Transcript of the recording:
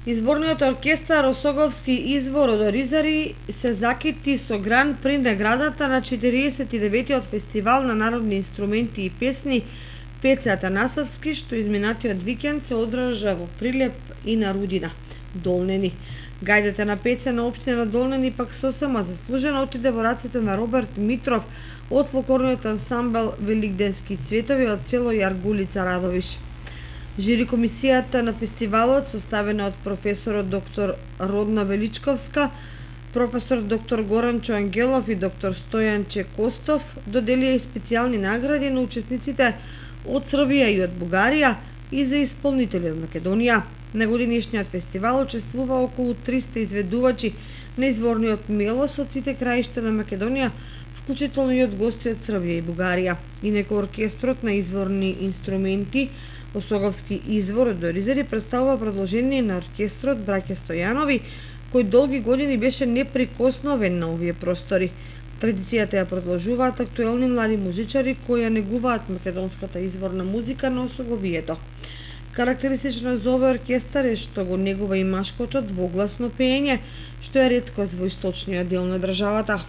Изборниот оркестар Росоговски извор од Оризари се закити со гран при наградата на 49-тиот фестивал на народни инструменти и песни Пеце Атанасовски, што изминатиот викенд се одржа во Прилеп и на Рудина, Долнени. Гајдата на Пеце на општина Долнени пак сосема заслужено отиде во рацете на Роберт Митров од фолклорниот ансамбл Великденски цветови од село Јаргулица, Радовиш. Жири комисијата на фестивалот, составена од професорот доктор Родна Величковска, професор доктор Горанчо Ангелов и доктор Стојанче Костов, доделија и специјални награди на учесниците од Србија и од Бугарија и за исполнители од Македонија. На годинишниот фестивал учествува околу 300 изведувачи на изворниот мелос од сите краишта на Македонија, вклучително и од гости од Србија и Бугарија. Инаку оркестрот на изворни инструменти Росоговски извор од Оризари представува продолжение на оркестрот браќа Стојанови, кој долги години беше неприкосновен на овие простори. Традицијата ја продолжуваат актуелни млади музичари кои ја негуваат македонската изворна музика на осоговието. Карактеристично за овој оркестар е што го негува и машкото двогласно пеење, што е реткост во источниот дел на државата.